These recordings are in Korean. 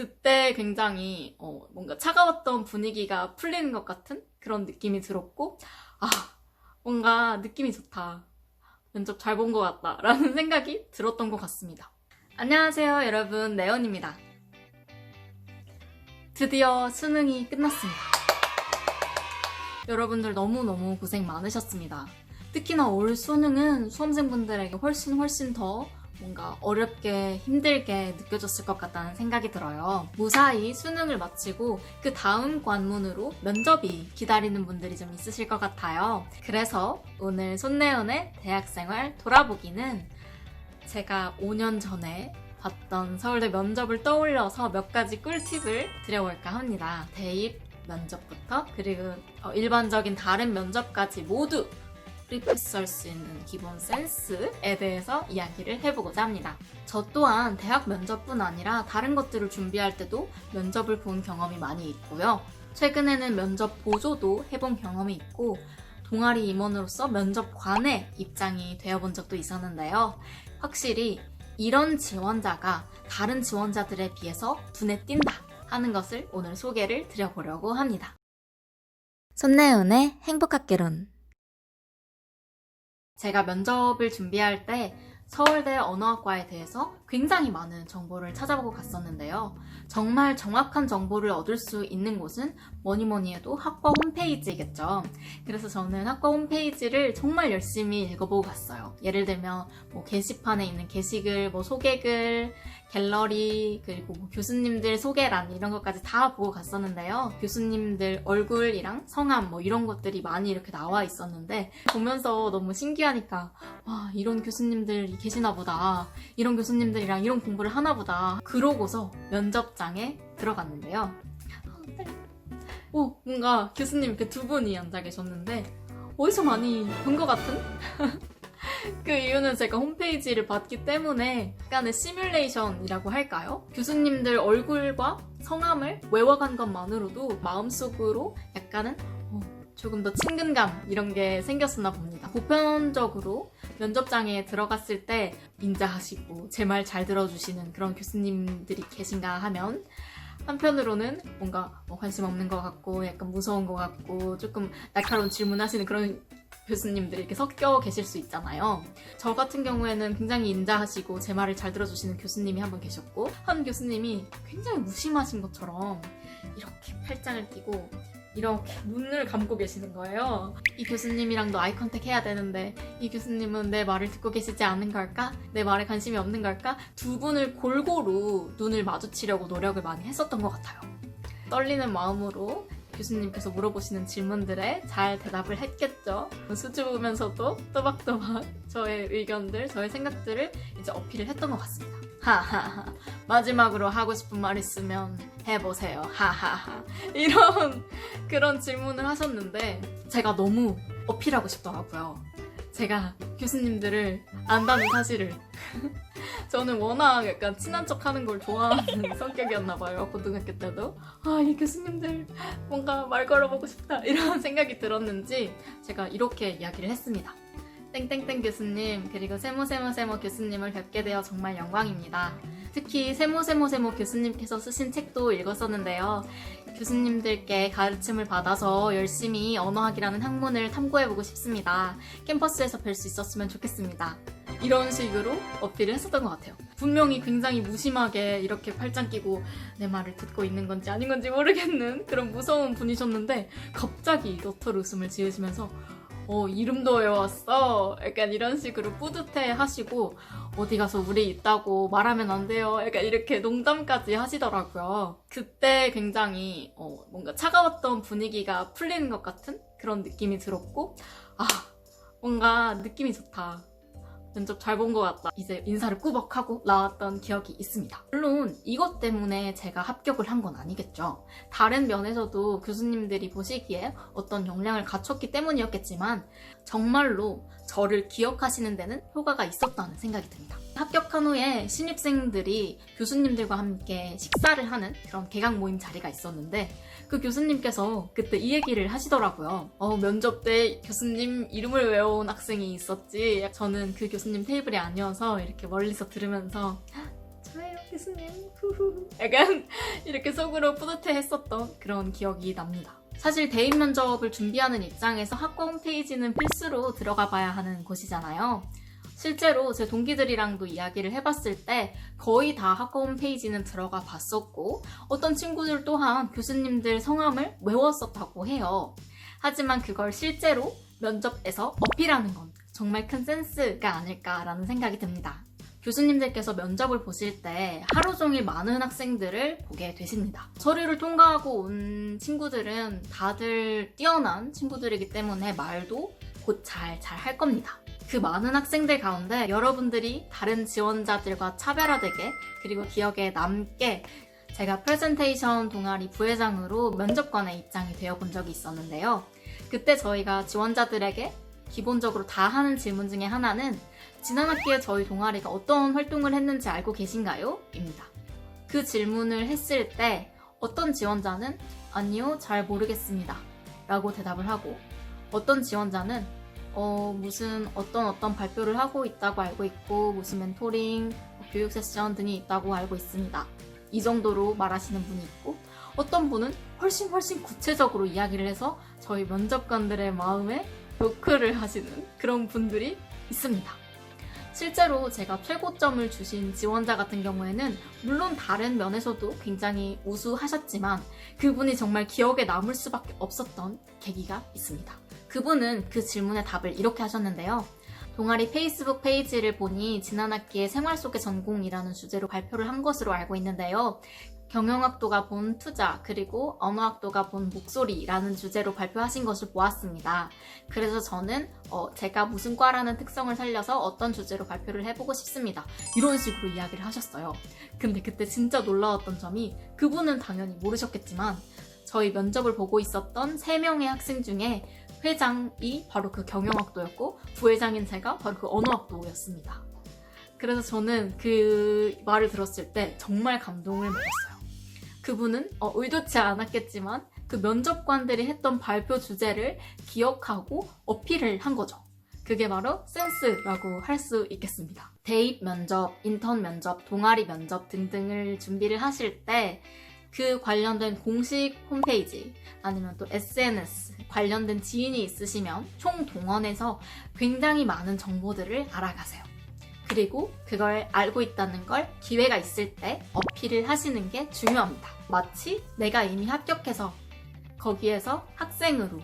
그때 굉장히 뭔가 차가웠던 분위기가 풀리는 것 같은 그런 느낌이 들었고, 아, 뭔가 느낌이 좋다. 면접 잘 본 것 같다. 라는 생각이 들었던 것 같습니다. 안녕하세요, 여러분. 네온입니다. 드디어 수능이 끝났습니다. 여러분들 너무너무 고생 많으셨습니다. 특히나 올 수능은 수험생분들에게 훨씬 더 뭔가 어렵게 힘들게 느껴졌을 것 같다는 생각이 들어요. 무사히 수능을 마치고 그 다음 관문으로 면접이 기다리는 분들이 좀 있으실 것 같아요. 그래서 오늘 손내연의 대학생활 돌아보기는 제가 5년 전에 봤던 서울대 면접을 떠올려서 몇 가지 꿀팁을 드려볼까 합니다. 대입 면접부터 그리고 일반적인 다른 면접까지 모두 프리패스할 수 있는 기본 센스에 대해서 이야기를 해보고자 합니다. 저 또한 대학 면접뿐 아니라 다른 것들을 준비할 때도 면접을 본 경험이 많이 있고요. 최근에는 면접 보조도 해본 경험이 있고 동아리 임원으로서 면접관의 입장이 되어본 적도 있었는데요. 확실히 이런 지원자가 다른 지원자들에 비해서 눈에 띈다 하는 것을 오늘 소개를 드려보려고 합니다. 손내연의 행복학개론. 제가 면접을 준비할 때 서울대 언어학과에 대해서 굉장히 많은 정보를 찾아보고 갔었는데요. 정말 정확한 정보를 얻을 수 있는 곳은 뭐니 해도 학과 홈페이지겠죠. 그래서 저는 학과 홈페이지를 정말 열심히 읽어보고 갔어요. 예를 들면 게시판에 있는 게시글, 소개글, 갤러리, 그리고 교수님들 소개란 이런 것까지 다 보고 갔었는데요. 교수님들 얼굴이랑 성함 이런 것들이 많이 이렇게 나와 있었는데 보면서 너무 신기하니까 와, 이런 교수님들이 계시나 보다. 이런 교수님들이랑 이런 공부를 하나 보다. 그러고서 면접장에 들어갔는데요. 뭔가 교수님 이렇게 두 분이 앉아 계셨는데 어디서 많이 본 것 같은? 그 이유는 제가 홈페이지를 봤기 때문에 약간의 시뮬레이션이라고 할까요? 교수님들 얼굴과 성함을 외워간 것만으로도 마음속으로 약간은 조금 더 친근감 이런 게 생겼었나 봅니다. 보편적으로 면접장에 들어갔을 때 인자하시고 제 말 잘 들어주시는 그런 교수님들이 계신가 하면 한편으로는 뭔가 관심 없는 것 같고 약간 무서운 것 같고 조금 날카로운 질문하시는 그런 교수님들이 이렇게 섞여 계실 수 있잖아요. 저 같은 경우에는 굉장히 인자하시고 제 말을 잘 들어주시는 교수님이 한 분 계셨고 한 교수님이 굉장히 무심하신 것처럼 이렇게 팔짱을 끼고 이렇게 눈을 감고 계시는 거예요. 이 교수님이랑도 아이 컨택 해야 되는데 이 교수님은 내 말을 듣고 계시지 않은 걸까? 내 말에 관심이 없는 걸까? 두 분을 골고루 눈을 마주치려고 노력을 많이 했었던 것 같아요. 떨리는 마음으로 교수님께서 물어보시는 질문들에 잘 대답을 했겠죠. 수줍으면서도 또박또박 저의 의견들, 저의 생각들을 이제 어필을 했던 것 같습니다. 하하하. 마지막으로 하고 싶은 말 있으면 해보세요. 하하하. 이런 그런 질문을 하셨는데 제가 너무 어필하고 싶더라고요. 제가 교수님들을 안다는 사실을. 저는 워낙 약간 친한 척 하는 걸 좋아하는 성격이었나봐요. 고등학교 때도. 이 교수님들 뭔가 말 걸어보고 싶다. 이런 생각이 들었는지 제가 이렇게 이야기를 했습니다. 땡땡땡 교수님, 그리고 세모세모세모 교수님을 뵙게 되어 정말 영광입니다. 특히 세모세모세모 교수님께서 쓰신 책도 읽었었는데요. 교수님들께 가르침을 받아서 열심히 언어학이라는 학문을 탐구해보고 싶습니다. 캠퍼스에서 뵐 수 있었으면 좋겠습니다. 이런 식으로 어필을 했었던 것 같아요. 분명히 굉장히 무심하게 이렇게 팔짱 끼고 내 말을 듣고 있는 건지 아닌 건지 모르겠는 그런 무서운 분이셨는데 갑자기 너털 웃음을 지으시면서 이름도 외웠어. 약간 이런 식으로 뿌듯해 하시고 어디 가서 우리 있다고 말하면 안 돼요. 약간 이렇게 농담까지 하시더라고요. 그때 굉장히 뭔가 차가웠던 분위기가 풀리는 것 같은 그런 느낌이 들었고 뭔가 느낌이 좋다. 면접 잘 본 것 같다. 이제 인사를 꾸벅하고 나왔던 기억이 있습니다. 물론 이것 때문에 제가 합격을 한 건 아니겠죠. 다른 면에서도 교수님들이 보시기에 어떤 역량을 갖췄기 때문이었겠지만 정말로 저를 기억하시는 데는 효과가 있었다는 생각이 듭니다. 합격한 후에 신입생들이 교수님들과 함께 식사를 하는 그런 개강 모임 자리가 있었는데 그 교수님께서 그때 이 얘기를 하시더라고요. 면접 때 교수님 이름을 외워온 학생이 있었지. 저는 그 교수님 테이블이 아니어서 이렇게 멀리서 들으면서 저예요 교수님 후후 약간 이렇게 속으로 뿌듯해했었던 그런 기억이 납니다. 사실 대입 면접을 준비하는 입장에서 학과 홈페이지는 필수로 들어가 봐야 하는 곳이잖아요. 실제로 제 동기들이랑도 이야기를 해봤을 때 거의 다 학과 홈페이지는 들어가 봤었고 어떤 친구들 또한 교수님들 성함을 외웠었다고 해요. 하지만 그걸 실제로 면접에서 어필하는 건 정말 큰 센스가 아닐까라는 생각이 듭니다. 교수님들께서 면접을 보실 때 하루 종일 많은 학생들을 보게 되십니다. 서류를 통과하고 온 친구들은 다들 뛰어난 친구들이기 때문에 말도 곧 잘 할 겁니다. 그 많은 학생들 가운데 여러분들이 다른 지원자들과 차별화되게 그리고 기억에 남게 제가 프레젠테이션 동아리 부회장으로 면접관에 입장이 되어 본 적이 있었는데요. 그때 저희가 지원자들에게 기본적으로 다 하는 질문 중에 하나는 지난 학기에 저희 동아리가 어떤 활동을 했는지 알고 계신가요? 입니다. 그 질문을 했을 때 어떤 지원자는 아니요, 잘 모르겠습니다 라고 대답을 하고 어떤 지원자는 무슨 어떤 발표를 하고 있다고 알고 있고 무슨 멘토링, 교육 세션 등이 있다고 알고 있습니다. 이 정도로 말하시는 분이 있고 어떤 분은 훨씬 구체적으로 이야기를 해서 저희 면접관들의 마음에 노크를 하시는 그런 분들이 있습니다. 실제로 제가 최고점을 주신 지원자 같은 경우에는 물론 다른 면에서도 굉장히 우수하셨지만 그분이 정말 기억에 남을 수밖에 없었던 계기가 있습니다. 그분은 그 질문의 답을 이렇게 하셨는데요. 동아리 페이스북 페이지를 보니 지난 학기에 생활 속의 전공이라는 주제로 발표를 한 것으로 알고 있는데요. 경영학도가 본 투자, 그리고 언어학도가 본 목소리라는 주제로 발표하신 것을 보았습니다. 그래서 저는 제가 무슨 과라는 특성을 살려서 어떤 주제로 발표를 해보고 싶습니다. 이런 식으로 이야기를 하셨어요. 근데 그때 진짜 놀라웠던 점이 그분은 당연히 모르셨겠지만 저희 면접을 보고 있었던 3명의 학생 중에 회장이 바로 그 경영학도였고 부회장인 제가 바로 그 언어학도였습니다. 그래서 저는 그 말을 들었을 때 정말 감동을 먹었어요. 그분은 의도치 않았겠지만 그 면접관들이 했던 발표 주제를 기억하고 어필을 한 거죠. 그게 바로 센스라고 할 수 있겠습니다. 대입 면접, 인턴 면접, 동아리 면접 등등을 준비를 하실 때 그 관련된 공식 홈페이지 아니면 또 SNS 관련된 지인이 있으시면 총동원해서 굉장히 많은 정보들을 알아가세요. 그리고 그걸 알고 있다는 걸 기회가 있을 때 어필을 하시는 게 중요합니다. 마치 내가 이미 합격해서 거기에서 학생으로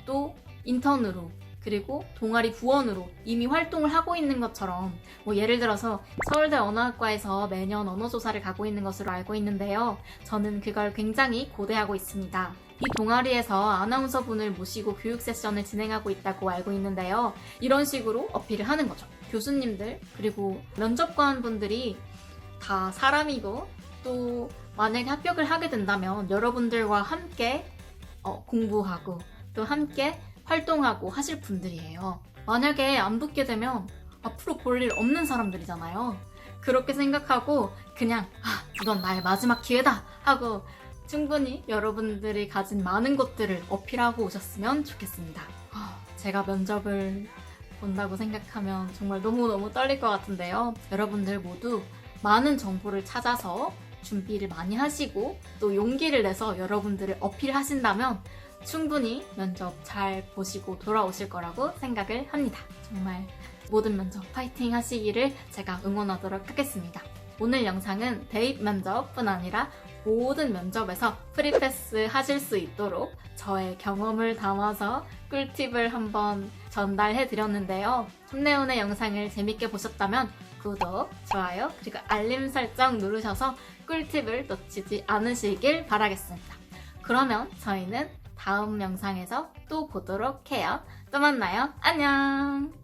또 인턴으로 그리고 동아리 부원으로 이미 활동을 하고 있는 것처럼 예를 들어서 서울대 언어학과에서 매년 언어조사를 가고 있는 것으로 알고 있는데요. 저는 그걸 굉장히 고대하고 있습니다. 이 동아리에서 아나운서분을 모시고 교육 세션을 진행하고 있다고 알고 있는데요. 이런 식으로 어필을 하는 거죠. 교수님들 그리고 면접관 분들이 다 사람이고 또 만약에 합격을 하게 된다면 여러분들과 함께 공부하고 또 함께 활동하고 하실 분들이에요. 만약에 안 붙게 되면 앞으로 볼 일 없는 사람들이잖아요. 그렇게 생각하고 그냥 이건 나의 마지막 기회다 하고 충분히 여러분들이 가진 많은 것들을 어필하고 오셨으면 좋겠습니다. 제가 면접을 본다고 생각하면 정말 너무너무 떨릴 것 같은데요. 여러분들 모두 많은 정보를 찾아서 준비를 많이 하시고 또 용기를 내서 여러분들을 어필하신다면 충분히 면접 잘 보시고 돌아오실 거라고 생각을 합니다. 정말 모든 면접 파이팅 하시기를 제가 응원하도록 하겠습니다. 오늘 영상은 대입 면접뿐 아니라 모든 면접에서 프리패스 하실 수 있도록 저의 경험을 담아서 꿀팁을 한번 전달해 드렸는데요. 홈레온의 영상을 재밌게 보셨다면 구독, 좋아요, 그리고 알림 설정 누르셔서 꿀팁을 놓치지 않으시길 바라겠습니다. 그러면 저희는 다음 영상에서 또 보도록 해요. 또 만나요. 안녕!